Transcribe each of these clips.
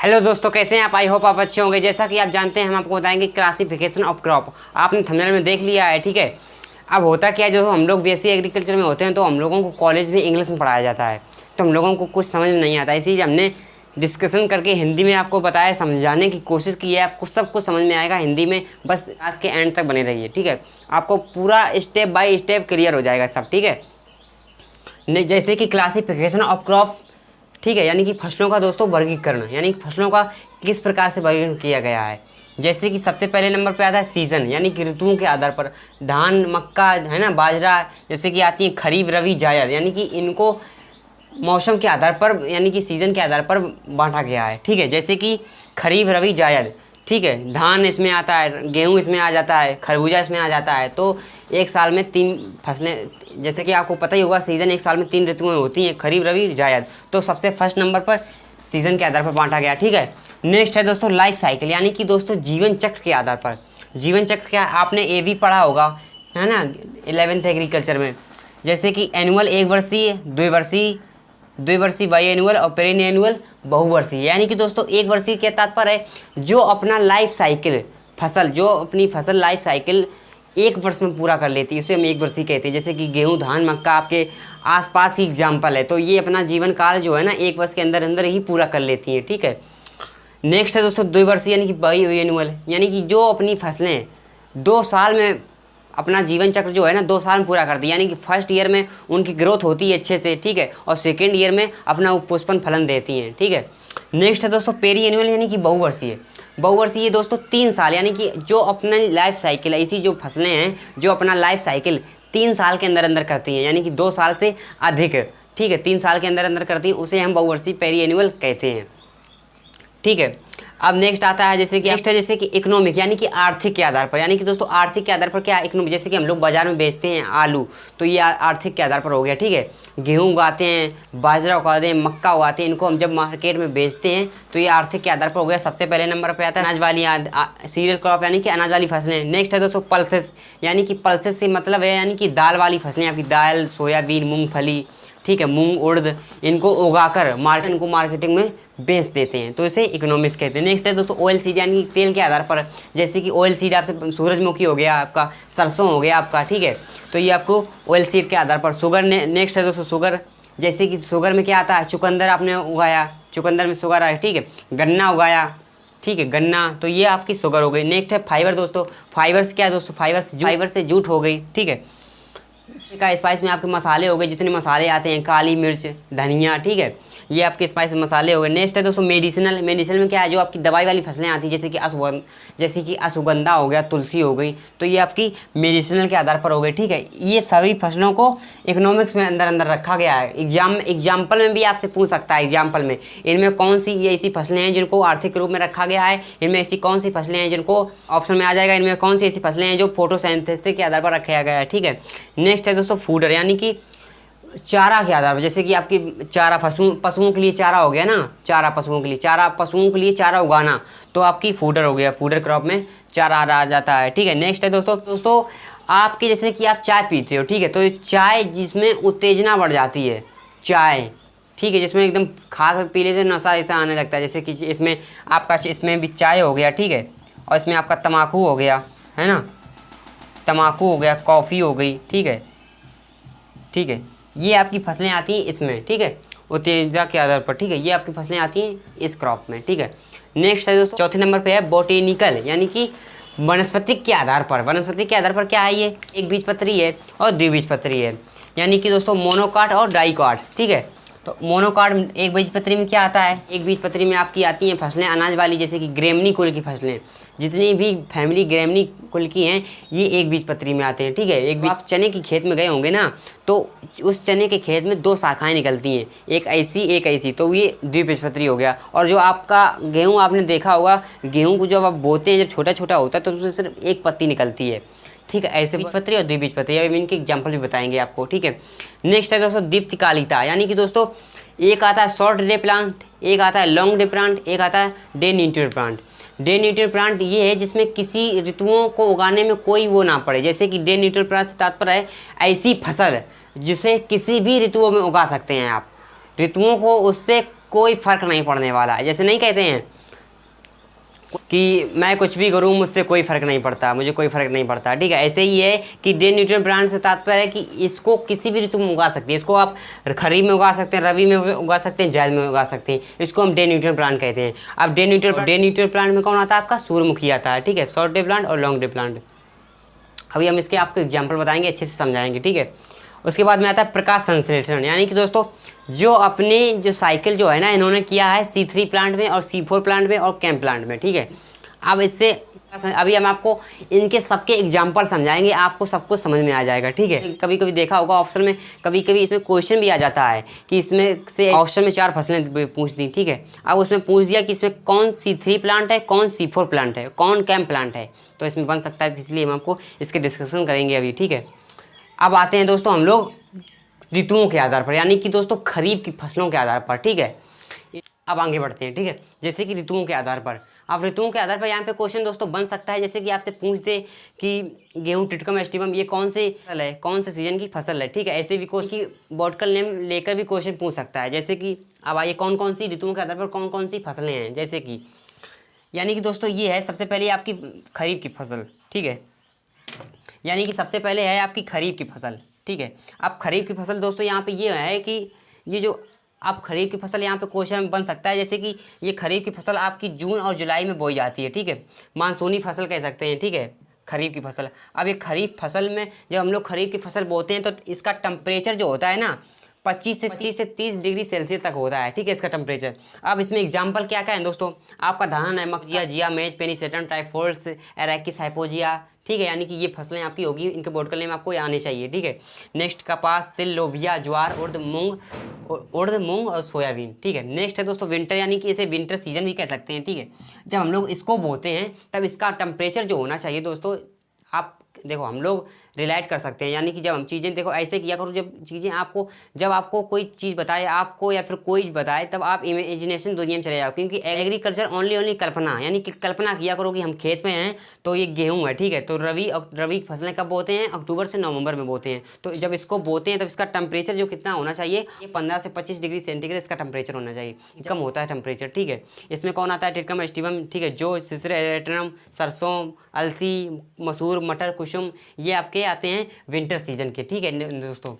Hello दोस्तों, कैसे हैं आप? आई होप आप अच्छे होंगे। जैसा कि आप जानते हैं, हम आपको बताएंगे क्लासिफिकेशन ऑफ क्रॉप। आपने थंबनेल में देख लिया है, ठीक है। अब होता क्या है, जो हम लोग बीएससी एग्रीकल्चर में होते हैं तो हम लोगों को कॉलेज में इंग्लिश में पढ़ाया जाता है, तो हम लोगों को कुछ समझ में नहीं आता। इसीलिए हमने डिस्कशन करके हिंदी में आपको बताया, समझाने की कोशिश की है। आपको सब कुछ समझ में आएगा हिंदी में, बस आज के एंड तक बने रहिए, ठीक है। आपको पूरा स्टेप बाय स्टेप क्लियर हो जाएगा सब, ठीक है। जैसे कि क्लासिफिकेशन ऑफ क्रॉप, ठीक है, यानी कि फसलों का दोस्तों वर्गीकरण, यानी कि फसलों का किस प्रकार से वर्गीकरण किया गया है। जैसे कि सबसे पहले नंबर पे आता है सीज़न, यानी कि ऋतुओं के आधार पर। धान, मक्का, है ना, बाजरा, जैसे कि आती है खरीफ, रबी, जायद, यानी कि इनको मौसम के आधार पर, यानी कि सीज़न के आधार पर बांटा गया है, ठीक है। जैसे कि खरीफ, रबी, जायद, ठीक है। धान इसमें आता है, गेहूँ इसमें आ जाता है, खरबूजा इसमें आ जाता है। तो एक साल में 3 फसलें, जैसे कि आपको पता ही होगा, सीज़न एक साल में 3 ऋतुएं होती हैं, खरीफ, रबी, जायद। तो सबसे फर्स्ट नंबर पर सीज़न के आधार पर बांटा गया, ठीक है। नेक्स्ट है दोस्तों लाइफ साइकिल, यानी कि दोस्तों जीवन चक्र के आधार पर। जीवन चक्र क्या, आपने ए भी पढ़ा होगा, है ना, 11th एग्रीकल्चर में। जैसे कि एनुअल 1 वर्षीय, द्विवर्षीय बाई एनुअल और पेरिन एनुअल बहुवर्षीय। यानी कि दोस्तों 1 वर्षीय के तात्पर्य है जो अपना लाइफ साइकिल फसल, जो अपनी फसल लाइफ साइकिल 1 वर्ष में पूरा कर लेती है, इसे हम 1 वर्षीय कहते हैं। जैसे कि गेहूँ, धान, मक्का आपके आसपास ही एग्जाम्पल है। तो ये अपना जीवन काल जो है ना 1 वर्ष के अंदर अंदर ही पूरा कर लेती हैं, ठीक है। नेक्स्ट है दोस्तों द्विवर्षीय, यानी कि बाई एनुअल, यानी कि जो अपनी फसलें 2 साल में अपना जीवन चक्र जो है ना 2 साल में पूरा करती है। यानी कि फर्स्ट ईयर में उनकी ग्रोथ होती है अच्छे से, ठीक है, और सेकेंड ईयर में अपना वो पुष्पन फलन देती हैं, ठीक है। नेक्स्ट है दोस्तों पेरी एनुअल, यानी कि बहुवर्षीय। बहुवर्षीय दोस्तों 3 साल, यानी कि जो अपना लाइफ साइकिल है, ऐसी जो फसलें हैं जो अपना लाइफ साइकिल 3 साल के अंदर अंदर करती हैं, यानी कि 2 साल से अधिक, ठीक है, 3 साल के अंदर अंदर करती हैं, उसे हम बहुवर्षीय पेरी एनुअल कहते हैं, ठीक है। अब नेक्स्ट आता है जैसे कि इकोनॉमिक, यानी कि आर्थिक के आधार पर। यानी कि दोस्तों आर्थिक के आधार पर क्या है, इकोनॉमिक। जैसे कि हम लोग बाजार में बेचते हैं आलू, तो ये आर्थिक के आधार पर हो गया, ठीक है। गेहूँ उगाते हैं, बाजरा उगाते हैं, मक्का उगाते हैं, इनको हम जब मार्केट में बेचते हैं तो ये आर्थिक के आधार पर हो गया। सबसे पहले नंबर पर आता है अनाज वाली सीरियल क्रॉप, यानी कि अनाज वाली फसलें। नेक्स्ट है दोस्तों पल्सेस, यानी कि पल्सेस से मतलब है यानी कि दाल वाली फसलें, आपकी दाल, सोयाबीन, मूंगफली, ठीक है, मूंग, उड़द, इनको उगाकर इनको मार्केटिंग में बेच देते हैं, तो इसे इकोनॉमिक्स कहते हैं। नेक्स्ट है दोस्तों ऑयल सीड, यानी कि तेल के आधार पर। जैसे कि ऑयल सीड आपसे सूरजमुखी हो गया, आपका सरसों हो गया आपका, ठीक है, तो ये आपको ऑयल सीड के आधार पर। शुगर नेक्स्ट है दोस्तों शुगर, जैसे कि शुगर में क्या आता है, चुकंदर आपने उगाया, चुकंदर में शुगर आया, ठीक है। गन्ना उगाया, ठीक है, गन्ना, तो ये आपकी शुगर हो गई। नेक्स्ट है फाइबर दोस्तों, फाइबर से क्या है दोस्तों, फाइबर से जूट हो गई, ठीक है। का स्पाइस में आपके मसाले हो गए, जितने मसाले आते हैं, काली मिर्च, धनिया, ठीक है, ये आपके स्पाइस मसाले हो गए। नेक्स्ट है दोस्तों मेडिसिनल में क्या है, जो आपकी दवाई वाली फसलें आती हैं, जैसे कि अश्वगंधा हो गया, तुलसी हो गई, तो ये आपकी मेडिसिनल के आधार पर हो गई, ठीक है। ये सभी फसलों को इकोनॉमिक्स में अंदर रखा गया है। एग्जाम्पल में भी आपसे पूछ सकता है, एग्जाम्पल में इनमें कौन सी ये ऐसी फसलें हैं जिनको आर्थिक रूप में रखा गया है, इनमें ऐसी कौन सी फसलें हैं जिनको ऑप्शन में आ जाएगा, इनमें कौन सी ऐसी फसलें हैं जो फोटोसिंथेसिस के आधार पर रखा गया है, ठीक है। नेक्स्ट है दोस्तों फूडर, यानी कि चारा के आधार पर। जैसे कि आपकी चारा पशुओं के लिए चारा हो गया ना, चारा पशुओं के लिए चारा उगाना, तो आपकी फूडर हो गया, फूडर क्रॉप में चारा आ जाता है, ठीक है। नेक्स्ट है दोस्तों आपकी, जैसे कि आप चाय पीते हो, ठीक है, तो चाय जिसमें उत्तेजना बढ़ जाती है, चाय, ठीक है, जिसमें एकदम खा पीने से नशा ऐसा आने लगता है। जैसे कि इसमें आपका इसमें भी चाय हो गया, ठीक है, और इसमें आपका तम्बाकू हो गया, है ना, तम्बाकू हो गया, कॉफ़ी हो गई, ठीक है, ठीक है, ये आपकी फसलें आती हैं इसमें, ठीक है, उत्तेजना के आधार पर, ठीक है, ये आपकी फसलें आती हैं इस क्रॉप में, ठीक है। नेक्स्ट है दोस्तों चौथे नंबर पे है बोटेनिकल, यानी कि वनस्पतिक के आधार पर। वनस्पतिक के आधार पर क्या है, ये एक बीजपत्री है और द्विबीजपत्री है, यानी कि दोस्तों मोनोकाट और डाइकाट, ठीक है। तो मोनोकाट एक बीजपत्री में क्या आता है, एक बीजपत्री में आपकी आती हैं फसलें अनाज वाली, जैसे कि ग्रेमनी कुल की फसलें, जितनी भी फैमिली ग्रेमनी कुल की हैं ये एक बीजपत्री में आते हैं, ठीक है। एक आप चने के खेत में गए होंगे ना, तो उस चने के खेत में 2 शाखाएं निकलती हैं, एक ऐसी, तो ये द्विबीजपत्री हो गया। और जो आपका गेहूँ आपने देखा होगा, गेहूँ को जब आप बोते हैं, जब छोटा छोटा होता है तो उससे सिर्फ एक पत्ती निकलती है, ठीक है, ऐसे बीजपत्री और द्विबीजपत्री, अब इनके एग्जाम्पल भी बताएंगे आपको, ठीक है। नेक्स्ट है दोस्तों दीप्तिकालिता, यानी कि दोस्तों एक आता है शॉर्ट डे प्लांट, एक आता है लॉन्ग डे प्लांट, एक आता है day nutrient plant. Day nutrient plant ये है जिसमें किसी ऋतुओं को उगाने में कोई वो ना पड़े। जैसे कि डे न्यूट्रिएंट प्लांट से तात्पर्य है ऐसी फसल जिसे किसी भी ऋतुओं में उगा सकते हैं आप, ऋतुओं को उससे कोई फ़र्क नहीं पड़ने वाला है। जैसे नहीं कहते हैं कि मैं कुछ भी करूं मुझसे कोई फ़र्क नहीं पड़ता, मुझे कोई फ़र्क नहीं पड़ता, ठीक है। ऐसे ही है कि डे न्यूट्रल प्लांट से तात्पर्य है कि इसको किसी भी ऋतु में उगा सकते हैं। इसको आप खरीफ में उगा सकते हैं, रबी में उगा सकते हैं, जायद में उगा सकते हैं। इसको हम डे न्यूट्रल प्लांट कहते हैं। अब डे न्यूट्रल प्लांट में कौन आता है? आपका सूर्यमुखी आता है, ठीक है। शॉर्ट डे प्लांट और लॉन्ग डे प्लांट। अभी हम इसके आपको एग्जाम्पल बताएंगे, अच्छे से समझाएंगे, ठीक है। उसके बाद में आता है प्रकाश संश्लेषण, यानी कि दोस्तों जो अपने जो साइकिल जो है ना इन्होंने किया है C3 प्लांट में और C4 प्लांट में और कैम प्लांट में, ठीक है। अब इससे अभी हम आपको इनके सबके एग्जाम्पल समझाएंगे, आपको सब कुछ समझ में आ जाएगा, ठीक है। कभी कभी देखा होगा ऑप्शन में, कभी कभी इसमें क्वेश्चन भी आ जाता है कि इसमें से ऑप्शन में 4 फसलें पूछ दी, ठीक है। अब उसमें पूछ दिया कि इसमें कौन C3 प्लांट है, कौन C4 प्लांट है, कौन कैम प्लांट है, तो इसमें बन सकता है, इसलिए हम आपको इसके डिस्कशन करेंगे अभी, ठीक है। अब आते हैं दोस्तों हम लोग ऋतुओं के आधार पर, यानी कि दोस्तों खरीफ की फसलों के आधार पर, ठीक है। अब आगे बढ़ते हैं, ठीक है। जैसे कि ऋतुओं के आधार पर, अब ऋतुओं के आधार पर यहाँ पे क्वेश्चन दोस्तों बन सकता है, जैसे कि आपसे पूछ दे कि गेहूं टिटकम एस्टिवम ये कौन से फसल है, कौन से सीजन की फसल है, ठीक है। ऐसे भी क्वेश्चन की बॉटकल नेम लेकर भी क्वेश्चन पूछ सकता है। जैसे कि अब आइए कौन कौन सी ऋतुओं के आधार पर कौन कौन सी फसलें हैं, जैसे कि यानी कि दोस्तों ये है सबसे पहले आपकी खरीफ की फसल, ठीक है। यानी कि सबसे पहले है आपकी खरीफ की फसल, ठीक है। अब खरीफ की फसल दोस्तों यहाँ पे ये है कि ये जो आप खरीफ की फसल यहाँ पे क्वेश्चन बन सकता है, जैसे कि ये खरीफ की फसल आपकी जून और जुलाई में बोई जाती है, ठीक है। मानसूनी फसल कह सकते हैं, ठीक है, खरीफ की फसल। अब ये खरीफ फसल में जब हम लोग खरीफ की फसल बोते हैं तो इसका टेम्परेचर जो होता है ना 25 से 30 डिग्री सेल्सियस तक होता है, ठीक है, इसका टेम्परेचर। अब इसमें एग्जाम्पल क्या क्या है दोस्तों, आपका धान है, मक्का, जिया, मेज, पेनीसेटम, टाइफोइड्स, एरैकिस, हाइपोजिया, ठीक है। यानी कि ये फसलें आपकी होगी, इनके बोर्ड नेम आपको आने चाहिए, ठीक है। नेक्स्ट कपास, तिल, लोबिया, ज्वार, उर्द, मूंग और सोयाबीन, ठीक है। नेक्स्ट है दोस्तों विंटर, यानी कि इसे विंटर सीजन भी कह सकते हैं, ठीक है। जब हम लोग इसको बोते हैं तब इसका टेम्परेचर जो होना चाहिए दोस्तों, आप देखो हम लोग रिलेट कर सकते हैं, यानी कि जब हम चीज़ें देखो ऐसे किया करो, जब आपको कोई चीज़ बताए आपको या फिर कोई बताए तब आप इमेजिनेशन दुनिया में चले जाओ, क्योंकि एग्रीकल्चर ओनली कल्पना, यानी कि कल्पना किया करो कि हम खेत में हैं तो ये गेहूं है, ठीक है। तो रबी की फसलें कब बोते हैं? अक्टूबर से नवंबर में बोते हैं। तो जब इसको बोते हैं तब इसका टेम्परेचर जो कितना होना चाहिए, ये 15 से 25 डिग्री सेंटीग्रेड इसका टेम्परेचर होना चाहिए, कम होता है टेम्परेचर, ठीक है। इसमें कौन आता है? टिटकम एस्टिवम, ठीक है, जो सिसरे, एरेट्रम, सरसों, अलसी, मसूर, मटर, कुसुम, ये आपके आते हैं विंटर सीजन के, ठीक है दोस्तों।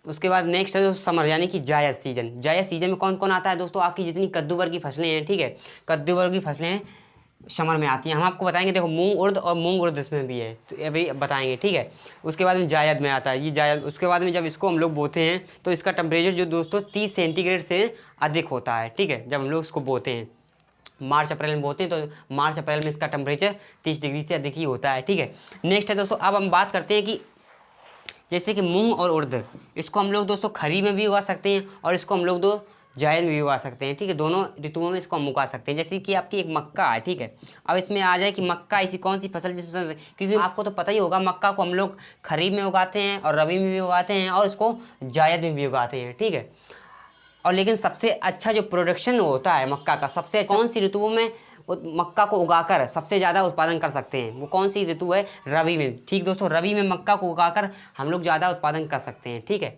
उसके बाद नेक्स्ट है दोस्तों समर, यानी कि जायद सीजन। जायद सीजन में कौन कौन आता है दोस्तों? आपकी जितनी कद्दू वर्ग की फसलें हैं, ठीक है, कद्दू वर्ग की फसलें हैं समर में आती हैं। हम आपको बताएंगे, देखो मूंग उर्द इसमें भी है, तो अभी बताएंगे, ठीक है। उसके बाद में जायद में आता है ये जायद। उसके बाद में जब इसको हम लोग बोते हैं तो इसका टेम्परेचर जो दोस्तों 30 सेंटीग्रेड से अधिक होता है, ठीक है, जब हम लोग इसको बोते हैं। मार्च अप्रैल में बोते हैं तो मार्च अप्रैल में इसका टेम्परेचर 30 डिग्री से अधिक ही होता है, ठीक है। नेक्स्ट है दोस्तों, अब हम बात करते हैं कि जैसे कि मूंग और उर्द, इसको हम लोग दोस्तों खरीफ में भी उगा सकते हैं और इसको हम लोग जायद में भी उगा सकते हैं, ठीक है। दोनों ऋतुओं में इसको हम उगा सकते हैं। जैसे कि आपकी एक मक्का है, ठीक है। अब इसमें आ जाए कि मक्का ऐसी कौन सी फसल जिसमें, क्योंकि आपको तो पता ही होगा मक्का को हम लोग खरीफ में उगाते हैं और रबी में भी उगाते हैं और इसको जायद में भी उगाते हैं, ठीक है। और लेकिन सबसे अच्छा जो प्रोडक्शन होता है मक्का का, सबसे कौन सी ऋतुओं में मक्का को उगाकर सबसे ज़्यादा उत्पादन कर सकते हैं, वो कौन सी ऋतु है? रबी में, ठीक दोस्तों, रबी में मक्का को उगाकर हम लोग ज़्यादा उत्पादन कर सकते हैं, ठीक है।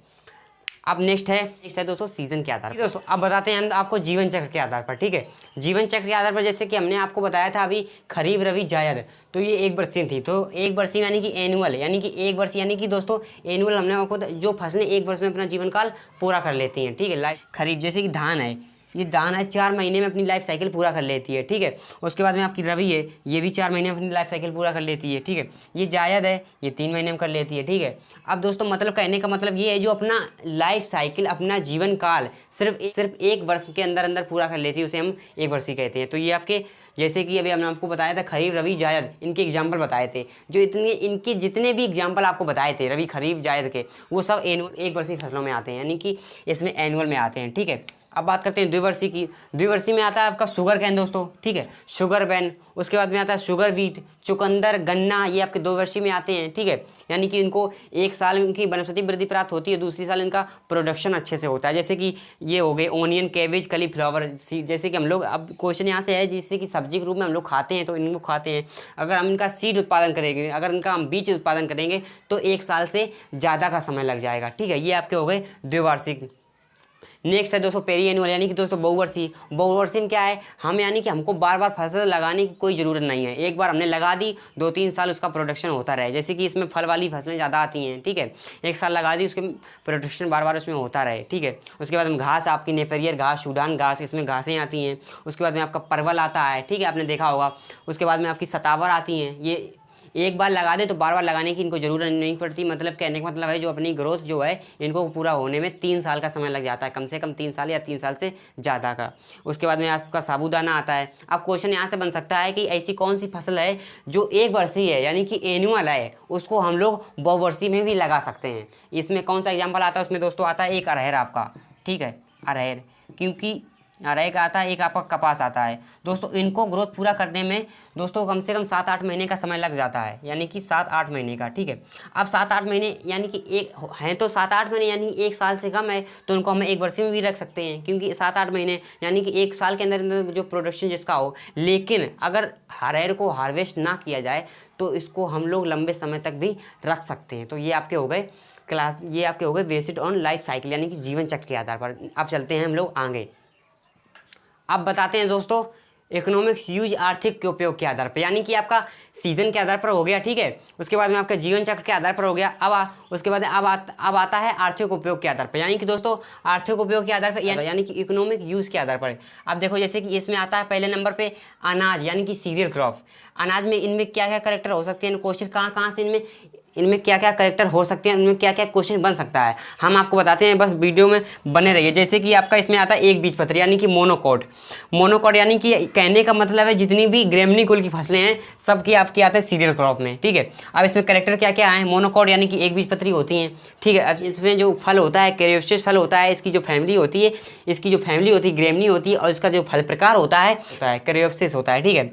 अब नेक्स्ट है दोस्तों सीजन के आधार पर। दोस्तों अब बताते हैं आपको जीवन चक्र के आधार पर, ठीक है। जीवन चक्र के आधार पर जैसे कि हमने आपको बताया था अभी खरीफ, रबी, जायद, तो ये एक वर्षीय थी। तो एक वर्षीय यानी कि एनुअल, यानी कि एक वर्ष, यानी कि दोस्तों एनुअल हमने आपको जो फसलें एक वर्ष में अपना जीवन काल पूरा कर लेती हैं, ठीक है। खरीफ जैसे कि धान है, ये धान है 4 महीने में अपनी लाइफ साइकिल पूरा कर लेती है, ठीक है। उसके बाद में आपकी रबी है, ये भी 4 महीने में अपनी लाइफ साइकिल पूरा कर लेती है, ठीक है। ये जायद है, ये 3 महीने में कर लेती है, ठीक है। अब दोस्तों मतलब कहने का मतलब ये है जो अपना लाइफ साइकिल, अपना जीवन काल सिर्फ एक वर्ष के अंदर अंदर पूरा कर लेती है, उसे हम एक वर्षीय कहते हैं। तो ये आपके जैसे कि अभी हमने आपको बताया था खरीफ, रबी, जायद, इनके एग्जाम्पल बताए थे, जो इनके जितने भी एग्जाम्पल आपको बताए थे रबी, खरीफ, जायद के, वो सब एनुअल एक वर्षीय फसलों में आते हैं, यानी कि इसमें एनुअल में आते हैं, ठीक है। अब बात करते हैं द्विवर्षीय की। द्विवर्षीय में आता है आपका शुगर कैन दोस्तों, ठीक है, शुगर बैन। उसके बाद में आता है शुगर बीट, चुकंदर, गन्ना, ये आपके 2 वर्षीय में आते हैं, ठीक है। यानी कि इनको एक साल इनकी वनस्पति वृद्धि प्राप्त होती है, दूसरी साल इनका प्रोडक्शन अच्छे से होता है। जैसे कि ये हो गए ओनियन, कैबेज, कलीफ्लावर, जैसे कि हम लोग, अब क्वेश्चन यहाँ से है जिससे कि सब्जी के रूप में हम लोग खाते हैं तो इनको खाते हैं। अगर हम इनका सीड उत्पादन करेंगे, अगर इनका हम बीज उत्पादन करेंगे तो 1 साल से ज़्यादा का समय लग जाएगा, ठीक है। ये आपके हो गए द्विवार्षिक। नेक्स्ट है दोस्तों पेरी एनुअल यानी कि दोस्तों बहुवर्षीय। बहुवर्षीय में क्या है, हम यानी कि हमको बार बार फसल लगाने की कोई ज़रूरत नहीं है, एक बार हमने लगा दी 2-3 साल उसका प्रोडक्शन होता रहे। जैसे कि इसमें फल वाली फसलें ज़्यादा आती हैं, ठीक है, एक साल लगा दी उसके प्रोडक्शन बार बार उसमें होता रहे, ठीक है। उसके बाद में घास आपकी नेपेरियर घास, सूडान घास, इसमें घासें आती हैं। उसके बाद में आपका परवल आता है, ठीक है, आपने देखा होगा। उसके बाद में आपकी सतावर आती हैं। ये एक बार लगा दे तो बार बार लगाने की इनको ज़रूरत नहीं पड़ती। मतलब कहने का मतलब है जो अपनी ग्रोथ जो है इनको पूरा होने में 3 साल का समय लग जाता है, कम से कम 3 साल या 3 साल से ज़्यादा का। उसके बाद में आपका साबूदाना आता है। अब क्वेश्चन यहाँ से बन सकता है कि ऐसी कौन सी फसल है जो एक वर्षीय है यानी कि एनुअल है, उसको हम लोग बहुवर्षीय में भी लगा सकते हैं। इसमें कौन सा एग्जाम्पल आता है, उसमें दोस्तों आता है एक अरहर आपका, ठीक है, अरहर, क्योंकि अरहर का आता है, एक आपका कपास आता है। दोस्तों इनको ग्रोथ पूरा करने में दोस्तों कम से कम 7-8 महीने का समय लग जाता है, यानी कि 7-8 महीने का, ठीक है। अब 7-8 महीने यानी कि एक हैं तो 7-8 महीने यानी 1 साल से कम है, तो उनको हम एक वर्ष में भी रख सकते हैं, क्योंकि 7-8 महीने यानी कि 1 साल के अंदर अंदर जो प्रोडक्शन जिसका हो। लेकिन अगर अरहर को हार्वेस्ट ना किया जाए तो इसको हम लोग लंबे समय तक भी रख सकते हैं। तो ये आपके हो गए ये आपके हो गए बेस्ड ऑन लाइफ साइकिल यानी कि जीवन चक्र के आधार पर। अब चलते हैं हम लोग आगे। अब बताते हैं दोस्तों इकोनॉमिक्स यूज आर्थिक के उपयोग के आधार पर, यानी कि आपका सीजन के आधार पर हो गया, ठीक है। उसके बाद में आपका जीवन चक्र के आधार पर हो गया। उसके बाद अब आता है आर्थिक उपयोग के आधार पर, यानी कि दोस्तों आर्थिक उपयोग के आधार पर यानी कि इकोनॉमिक यूज के आधार पर। अब देखो जैसे कि इसमें आता है पहले नंबर पे अनाज यानी कि सीरियल क्रॉप। अनाज में इनमें क्या क्या करेक्टर हो सकते हैं, क्वेश्चन कहाँ से इनमें क्या क्या करेक्टर हो सकते हैं, इनमें क्या क्या क्वेश्चन बन सकता है, हम आपको बताते हैं, बस वीडियो में बने रहिए। जैसे कि आपका इसमें आता है एक बीजपत्री यानी कि मोनोकॉट। मोनोकॉट यानी कि कहने का मतलब है जितनी भी ग्रेमनी कुल की फसलें हैं सबकी आपकी आते हैं सीरियल क्रॉप में, ठीक है। अब इसमें करेक्टर क्या क्या है, मोनोकॉट यानी कि एक बीजपत्री होती हैं, ठीक है। अब इसमें जो फल होता है कैरियोप्सिस फल होता है, इसकी जो फैमिली होती है ग्रेमनी होती है, और इसका जो फल प्रकार होता है कैरियोप्सिस होता है, ठीक है।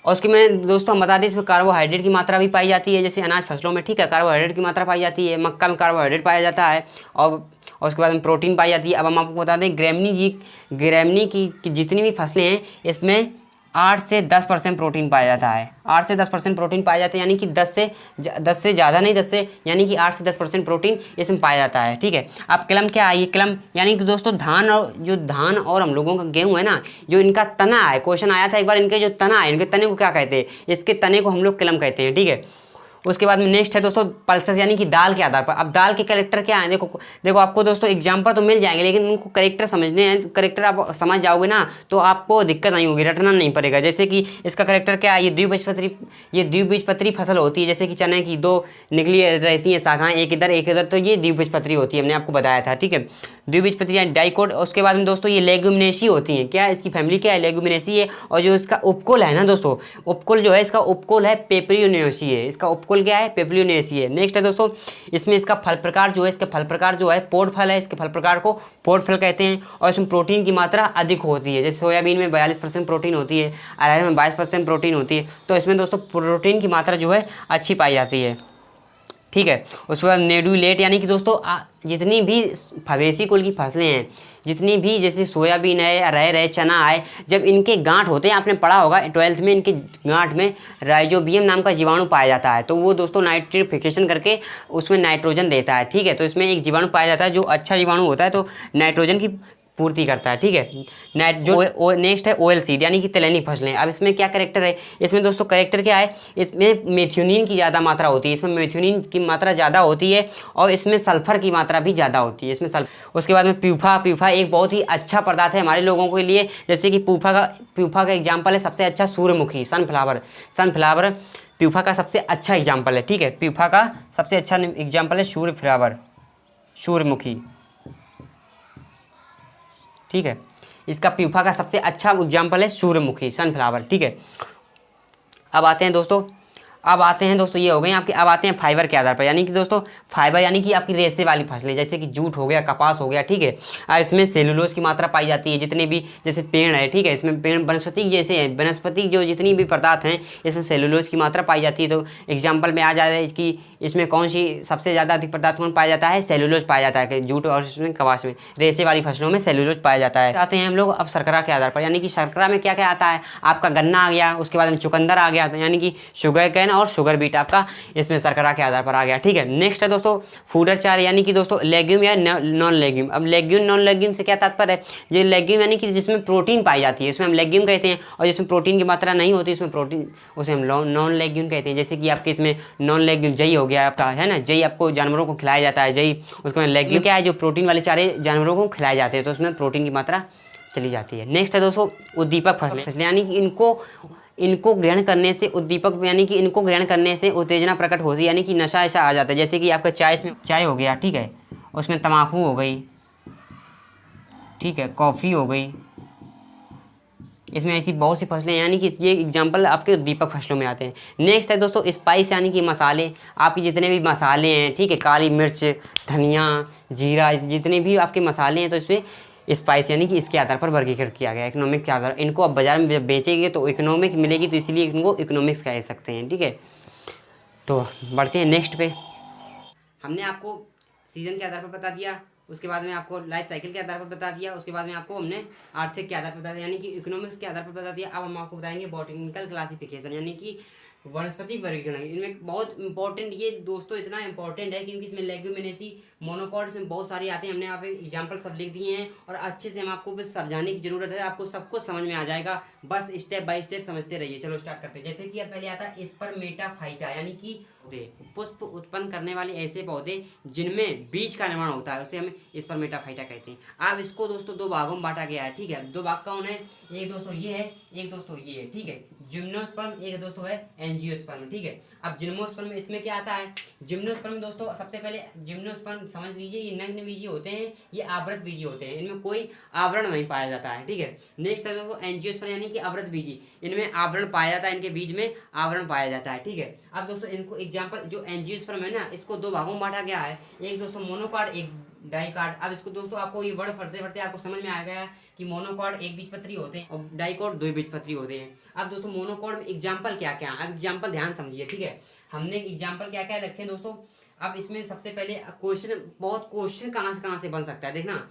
और उसके में दोस्तों हम बता दें इसमें कार्बोहाइड्रेट की मात्रा भी पाई जाती है, जैसे अनाज फसलों में, ठीक है, कार्बोहाइड्रेट की मात्रा पाई जाती है। मक्का में कार्बोहाइड्रेट पाया जाता है, और उसके बाद में प्रोटीन पाई जाती है। अब हम आपको बता दें ग्रेमनी की जितनी भी फसलें हैं इसमें 8 से 10% प्रोटीन पाया जाता है। 8 से 10% प्रोटीन पाया जाता है, यानी कि 10 से ज़्यादा नहीं, 10 से यानी कि 8 से 10% प्रोटीन इसमें पाया जाता है, ठीक है। अब क्लम क्या है, ये क्लम यानी कि दोस्तों धान और हम लोगों का गेहूं है ना, जो इनका तना है, क्वेश्चन आया था एक बार, इनके जो तना है, इनके तने को क्या कहते हैं, इसके तने को हम लोग क्लम कहते हैं, ठीक है। उसके बाद में नेक्स्ट है दोस्तों पल्सेस यानी कि दाल के आधार पर। अब दाल के करेक्टर क्या है, देखो आपको दोस्तों एग्जाम्पल तो मिल जाएंगे, लेकिन उनको करेक्टर समझने हैं, तो करेक्टर आप समझ जाओगे ना तो आपको दिक्कत नहीं होगी, रटना नहीं पड़ेगा। जैसे कि इसका करेक्टर क्या है, ये द्विबीजपत्री फसल होती है, जैसे कि चने की 2 निकली रहती हैं शाखाएं, एक इधर, तो ये द्विबीजपत्री होती है, हमने आपको बताया था, ठीक है, द्विबीजपत्री यानी डाइकोट। उसके बाद में दोस्तों ये लेग्यूमिनेसी होती हैं, क्या इसकी फैमिली क्या है, लेग्यूमिनेसी है। और जो इसका उपकुल है ना दोस्तों, उपकुल जो है इसका उपकुल है पेपरियोनेसी है, इसका उपकुल क्या है, पेपरियोनेसी है। नेक्स्ट है दोस्तों इसमें इसका फल प्रकार जो है, पोड फल है, इसके फल प्रकार को पोड फल कहते हैं। और इसमें प्रोटीन की मात्रा अधिक होती है, जैसे सोयाबीन में 42% प्रोटीन होती है, अरहर में 22% प्रोटीन होती है, तो इसमें दोस्तों प्रोटीन की मात्रा जो है अच्छी पाई जाती है, ठीक है। उसके बाद नेडुलेट यानी कि दोस्तों जितनी भी फवेसी कुल की फसलें हैं, जितनी भी जैसे सोयाबीन है, अरहर है, चना है, जब इनके गांठ होते हैं, आपने पढ़ा होगा 12th में, इनके गांठ में राइजोबियम नाम का जीवाणु पाया जाता है, तो वो दोस्तों नाइट्रिफिकेशन करके उसमें नाइट्रोजन देता है, ठीक है। तो इसमें एक जीवाणु पाया जाता है जो अच्छा जीवाणु होता है, तो नाइट्रोजन की पूर्ति करता है, ठीक है। नेक्स्ट है ऑयल सीड यानी कि तिलहनी फसलें। अब इसमें क्या करेक्टर है, इसमें दोस्तों करेक्टर क्या है, इसमें मेथ्योनिन की ज़्यादा मात्रा होती है, इसमें मेथ्योनिन की मात्रा ज़्यादा होती है, और इसमें सल्फर की मात्रा भी ज़्यादा होती है, इसमें सल्फर। उसके बाद में प्यूफा एक बहुत ही अच्छा पदार्थ है हमारे लोगों के लिए, जैसे कि प्यूफा का एग्जाम्पल है सबसे अच्छा सूर्यमुखी, सनफ्लावर प्यूफा का सबसे अच्छा एग्जाम्पल है, ठीक है। प्यूफा का सबसे अच्छा एग्जाम्पल है सूर्यमुखी, ठीक है। इसका प्यूफा का सबसे अच्छा एग्जाम्पल है सूर्यमुखी, सनफ्लावर, ठीक है। अब आते हैं दोस्तों ये हो गए आपके। अब आते हैं फाइबर के आधार पर, यानी कि दोस्तों फाइबर यानी कि आपकी रेशे वाली फसलें, जैसे कि जूट हो गया, कपास हो गया, ठीक है। इसमें सेलुलोज की मात्रा पाई जाती है, जितने भी जैसे पेड़ है, ठीक है, इसमें पेड़ वनस्पति जैसे है, वनस्पति जो जितनी भी पदार्थ हैं इसमें सेलुलोज की मात्रा पाई जाती है। तो एग्जाम्पल में आ जाता है कि इसमें कौन सी सबसे ज़्यादा अधिक पदार्थ कौन पाया जाता है, सेलुलोज पाया जाता है, जूट और इसमें कपास में, रेशे वाली फसलों में सेलुलोज पाया जाता है। आते हैं हम लोग अब शर्करा के आधार पर, यानी कि शर्करा में क्या क्या आता है, आपका गन्ना आ गया, उसके बाद में चुकंदर आ गया, यानी कि शुगर कैन और शुगर बीट आपका इसमें शर्करा के आधार पर आ गया, ठीक है। नेक्स्ट है दोस्तों फूडर चार यानी कि दोस्तों लेग्यूम या नॉन लेग्यूम। अब लेग्यूम नॉन लेग्यूम से क्या तात्पर्य है, जो लेग्यूम यानी कि जिसमें प्रोटीन पाई जाती है उसमें हम लेग्यूम कहते हैं, और जिसमें प्रोटीन की मात्रा नहीं होती उसमें प्रोटीन उसे हम नॉन लेग्यूम कहते हैं। जैसे कि आपके इसमें नॉन लेग्यूम जई हो गया आपका, है ना, जई आपको जानवरों को खिलाया जाता है जई, उसके बाद लेग्यूम क्या है जो प्रोटीन वाले चारे जानवरों को खिलाए जाते हैं, तो उसमें प्रोटीन की मात्रा चली जाती है। नेक्स्ट है दोस्तों उद्दीपक फसलें यानी कि इनको ग्रहण करने से उद्दीपक यानी कि इनको ग्रहण करने से उत्तेजना प्रकट होती है, यानी कि नशा ऐसा आ जाता है। जैसे कि आपका चाय, इसमें चाय हो गया, ठीक है, उसमें तम्बाकू हो गई, ठीक है, कॉफ़ी हो गई, इसमें ऐसी बहुत सी फसलें यानी कि ये एग्जांपल आपके उद्दीपक फसलों में आते हैं। नेक्स्ट है दोस्तों स्पाइस यानी कि मसाले, आपके जितने भी मसाले हैं, ठीक है, काली मिर्च, धनिया, जीरा, जितने भी आपके मसाले हैं तो इसमें स्पाइस यानी कि इसके आधार पर वर्गीकृत किया गया, इकोनॉमिक के आधार। इनको अब बाजार में जब बेचेंगे तो इकोनॉमिक मिलेगी, तो इसलिए इनको इकोनॉमिक्स कह सकते हैं, ठीक है। तो बढ़ते हैं नेक्स्ट पे। हमने आपको सीजन के आधार पर बता दिया, उसके बाद में आपको लाइफ साइकिल के आधार पर बता दिया, उसके बाद में आपको हमने आर्थिक के आधार पर बता दिया यानी कि इकोनॉमिक्स के आधार पर बता दिया। अब हम आपको बताएंगे बॉटनिकल क्लासिफिकेशन यानी कि वनस्पति वर्गीकरण। इनमें बहुत इंपॉर्टेंट, ये दोस्तों इतना इंपॉर्टेंट है क्योंकि इसमें लेग्यूमिनेसी, मोनोकॉट्स में बहुत सारी आते हैं। हमने यहाँ पे एग्जाम्पल सब लिख दिए हैं और अच्छे से हम आपको बस समझाने की जरूरत है, आपको सब कुछ समझ में आ जाएगा, बस स्टेप बाय स्टेप समझते रहिए। चलो स्टार्ट करते हैं। जैसे कि अब पहले आता है स्पर्मेटाफाइटा यानी कि पुष्प उत्पन्न करने वाले ऐसे पौधे जिनमें बीज का निर्माण होता है, उसे हम स्पर्मेटाफाइटा कहते हैं। अब इसको दोस्तों दो भागों में बांटा गया है, ठीक है। दो भाग कौन है, एक दोस्तों ये है, एक दोस्तों ये है, ठीक है। जिम्नोस्पर्म, एक दोस्तों है एंजियोस्पर्म, ठीक है। अब जिम्नोस्पर्म इसमें क्या आता है, जिम्नोस्पर्म दोस्तों सबसे पहले जिम्नोस्पर्म समझ लीजिए, ये नग्न बीजी होते हैं, ये आवृत बीजी होते हैं, इनमें कोई आवरण नहीं पाया जाता है, ठीक है। नेक्स्ट है दोस्तों एंजियोस्पर्म यानी कि आवृत बीजी, इनमें आवरण पाया जाता है, इनके बीज में आवरण पाया जाता है, ठीक है। अब दोस्तों इनको एग्जाम्पल जो एंजियोस्पर्म है ना, इसको दो भागों में बांटा गया है, एक दोस्तों मोनोकॉट, एक डाइकॉट। अब इसको दोस्तों आपको ये वर्ड पढ़ते पढ़ते आपको समझ में आ गया कि मोनोकॉट एक बीजपत्री होते हैं और डाइकॉट दो बीजपत्री होते हैं। अब दोस्तों मोनोकॉट में एग्जाम्पल क्या क्या, अब एग्जाम्पल ध्यान समझिए, ठीक है। हमने एग्जाम्पल क्या क्या रखे हैं दोस्तों। अब इसमें सबसे पहले क्वेश्चन, बहुत क्वेश्चन कहाँ से बन सकता है देखना।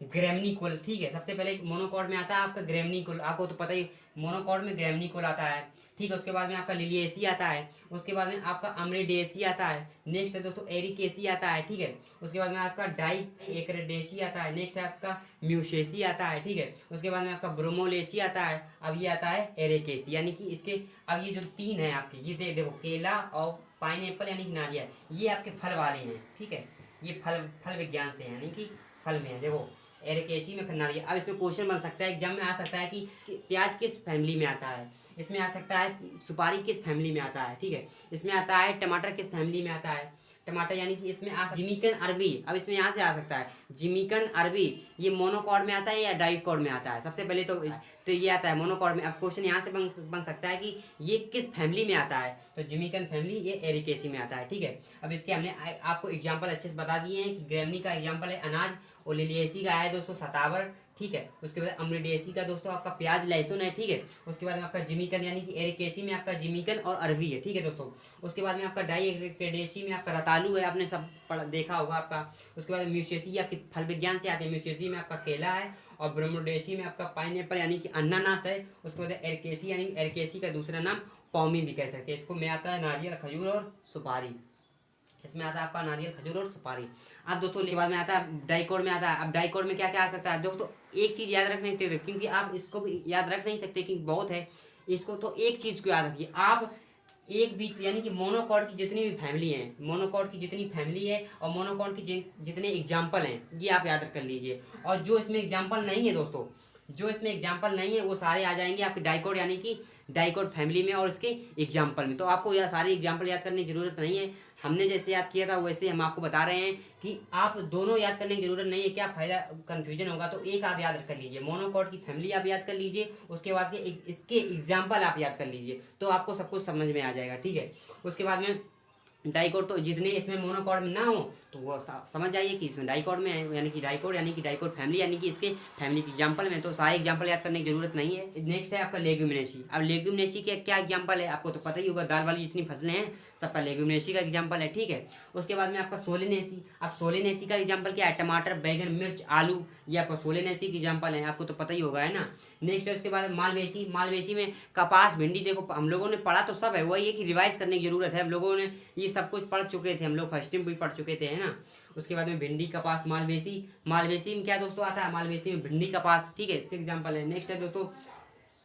ग्रेमनीकुल, ठीक है, सबसे पहले मोनोकॉट में आता है आपका ग्रेमनीकुल, आपको तो पता ही मोनोकॉट में ग्रेमनीकुल आता है, ठीक है। उसके बाद में आपका लिलिएसी आता है, उसके बाद में आपका अमरीडेसी आता है, नेक्स्ट है दोस्तों एरिकेसी आता है, ठीक है। उसके बाद में आपका डाई एकरेडेसी आता है, नेक्स्ट है आपका म्यूशेसी आता है, ठीक है। उसके बाद में आपका ब्रोमोलेसी आता है, अब ये आता है एरिकेसी यानी कि इसके। अब ये जो तीन है आपके, ये देखो केला और पाइनएप्पल यानी कि नारियल, ये आपके फल वाले हैं, ठीक है। ये फल विज्ञान से यानी कि फल में है, देखो एरिकेसी में नारियल। अब इसमें क्वेश्चन बन सकता है, एग्जाम में आ सकता है कि प्याज किस फैमिली में आता है, इसमें आ सकता है सुपारी किस फैमिली में आता है, ठीक है। इसमें आता है टमाटर किस फैमिली में आता है, टमाटर यानी कि इसमें जिमिकन अरबी। अब इसमें यहाँ से आ सकता है जिमिकन अरबी, ये मोनोकॉट में आता है या डाइकॉट में आता है, सबसे पहले तो ये आता है मोनोकॉट में। अब क्वेश्चन यहाँ से बन सकता है कि ये किस फैमिली में आता है, तो जिमिकन फैमिली, ये एरिकेसी में आता है, ठीक है। अब इसके हमने आपको एग्जाम्पल अच्छे से बता दिए हैं कि ग्रेमनी का एग्जाम्पल है अनाज, और लिलिएसी का है दोस्तों सतावर, ठीक है। उसके बाद अमरीडेसी का दोस्तों आपका प्याज लहसुन है, ठीक है। उसके बाद में आपका जिमिकन यानी कि एरिकेसी में आपका जिमिकन और अरबी है, ठीक है दोस्तों। उसके बाद में आपका डाइकेडेसी में आपका रतालू है, आपने सब देखा होगा आपका। उसके बाद म्यूशेसी आपके फल विज्ञान से आते हैं, म्यूशेसी में आपका केला है, और ब्रोमोडेसी में आपका पाइनएप्पल यानी कि अनानास है। उसके बाद एरिकेसी यानी एरिकेसी का दूसरा नाम पौमी भी कह सकते हैं। इसको में आता है नारियल, खजूर और सुपारी, इसमें आता है आपका नारियल, खजूर और सुपारी। अब दोस्तों के बाद में आता है डाइकॉट में आता है। अब डाइकॉट में क्या क्या आ सकता है दोस्तों, एक चीज़ याद रखने के लिए, क्योंकि आप इसको भी याद रख नहीं सकते क्योंकि बहुत है इसको, तो एक चीज़ को याद रखिए आप, एक बीज यानी कि मोनोकॉट की जितनी भी फैमिली है, मोनोकॉट की जितनी फैमिली है और मोनोकॉट की जितने एग्जाम्पल हैं, ये आप याद कर लीजिए। और जो इसमें एग्जाम्पल नहीं है दोस्तों, जो इसमें एग्जाम्पल नहीं है वो सारे आ जाएंगे आपके डाइकॉट यानी कि डाइकॉट फैमिली में और इसके एग्जाम्पल में। तो आपको यह सारे एग्जाम्पल याद करने की जरूरत नहीं है, हमने जैसे याद किया था वैसे हम आपको बता रहे हैं कि आप दोनों याद करने की जरूरत नहीं है। क्या फायदा, कंफ्यूजन होगा, तो एक आप याद कर लीजिए, मोनोकॉट की फैमिली आप याद कर लीजिए, उसके बाद के इसके एग्जाम्पल आप याद कर लीजिए, तो आपको सब कुछ समझ में आ जाएगा, ठीक है। उसके बाद में डाइकोट तो जितने इसमें मोनोकॉर्ड में ना हो तो वो समझ जाइए कि इसमें डाइकोट में है, यानी कि डाइकोट फैमिली, यानी कि इसके फैमिली के एग्जांपल में, तो सारे एग्जांपल याद करने की जरूरत नहीं है। नेक्स्ट है आपका लेग्यूमिनेसी। अब लेग्यूमिनेसी के क्या एग्जांपल है आपको तो पता ही होगा, दाल वाली जितनी फसलें हैं सबका लेग्यूमिनेसी का एग्जांपल है, ठीक है। उसके बाद में आपका सोलेनेसी। अब सोलेनेसी का एग्जांपल क्या है, टमाटर, बैगन, मिर्च, आलू, ये आपका सोलेनेसी की एग्जांपल है, आपको तो पता ही होगा, है ना। नेक्स्ट है उसके बाद मालवेसी। मालवेसी में कपास, भिंडी, देखो हम लोगों ने पढ़ा तो सब है, वही है कि रिवाइज करने की जरूरत है। हम लोगों ने ये सब कुछ पढ़ चुके थे, हम लोग फर्स्ट टाइम भी पढ़ चुके थे, है ना। उसके बाद में भिंडी, कपास, मालवेसी। मालवेसी में क्या दोस्तों आता है, मालवेसी में भिंडी, कपास, ठीक है, इसके एग्जांपल है। नेक्स्ट है दोस्तों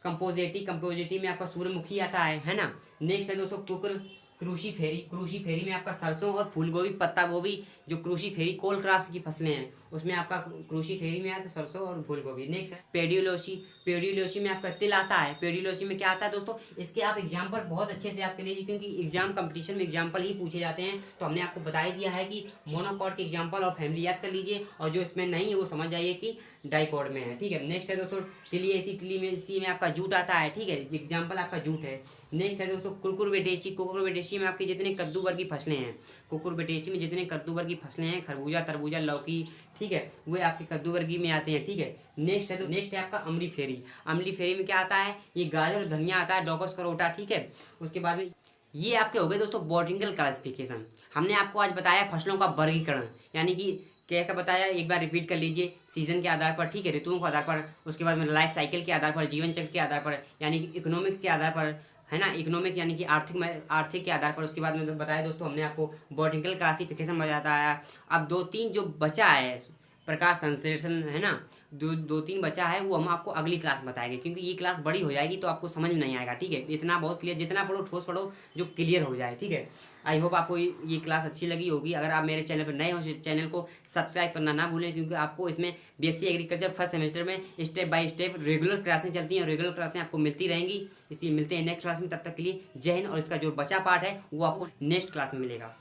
कंपोजिटी। कंपोजिटी में आपका सूर्यमुखी आता है ना। नेक्स्ट है दोस्तों कुकर क्रूसीफेरी। क्रूसीफेरी में आपका सरसों और फूलगोभी, पत्ता गोभी, जो क्रूसीफेरी कोल क्राफ्ट की फसलें हैं उसमें आपका क्रूसीफेरी में आता है सरसों और फूलगोभी। नेक्स्ट है पेडियोलोसी। पेडियोलोसी में आपका तिल आता है। पेडियोलोसी में क्या आता है दोस्तों, इसके आप एग्जाम्पल बहुत अच्छे से याद कर लीजिए, क्योंकि एग्जाम कंपटीशन में एग्जाम्पल ही पूछे जाते हैं। तो हमने आपको बता ही दिया है कि मोनोकॉट के एग्जाम्पल और फैमिली याद कर लीजिए, और जो इसमें नहीं है वो समझ जाइए कि डाइकोड में है, ठीक है। नेक्स्ट है दोस्तों टिलिएसी। टिलिएसी में आपका जूट आता है, ठीक है, एग्जाम्पल आपका जूट है। नेक्स्ट है दोस्तों कुकुरबिटेसी। कुकुरबिटेसी में आपके जितने कद्दू वर्गी फसलें हैं, कुकुरबिटेसी में जितने कद्दू वर्गी फसलें हैं, खरबूजा, तरबूजा, लौकी, ठीक है, वे आपके कद्दू वर्गी में आते हैं, ठीक है। नेक्स्ट है आपका अमली फेरी। अमली फेरी में क्या आता है, ये गाजर और धनिया आता है, डोकस करोटा, ठीक है। उसके बाद में ये आपके हो गए दोस्तों बॉटनिकल क्लासिफिकेशन। हमने आपको आज बताया फसलों का वर्गीकरण, यानी कि क्या क्या बताया, एक बार रिपीट कर लीजिए। सीजन के आधार पर, ठीक है, ऋतुओं के आधार पर, उसके बाद में लाइफ साइकिल के आधार पर, जीवन चक्र के आधार पर, यानी कि इकोनॉमिक्स के आधार पर, है ना, इकोनॉमिक यानी कि आर्थिक के आधार पर। उसके बाद में बताया दोस्तों हमने आपको बॉटनिकल क्लासिफिकेशन बताया है। अब 2-3 जो बचा है प्रकाश संश्लेषण, है ना, दो तीन बचा है, वो हम आपको अगली क्लास में बताएंगे, क्योंकि ये क्लास बड़ी हो जाएगी तो आपको समझ में नहीं आएगा, ठीक है। इतना बहुत क्लियर, जितना पढ़ो ठोस पढ़ो जो क्लियर हो जाए, ठीक है। आई होप आपको ये क्लास अच्छी लगी होगी। अगर आप मेरे चैनल पर नए हो, चैनल को सब्सक्राइब करना ना भूलें, क्योंकि आपको इसमें बीएससी एग्रीकल्चर फर्स्ट सेमेस्टर में स्टेप बाय स्टेप रेगुलर क्लासें चलती हैं, और रेगुलर क्लासें आपको मिलती रहेंगी। इसलिए मिलते हैं नेक्स्ट क्लास में, तब तक के लिए जय हिंद। और इसका जो बचा पार्ट है वो आपको नेक्स्ट क्लास में मिलेगा।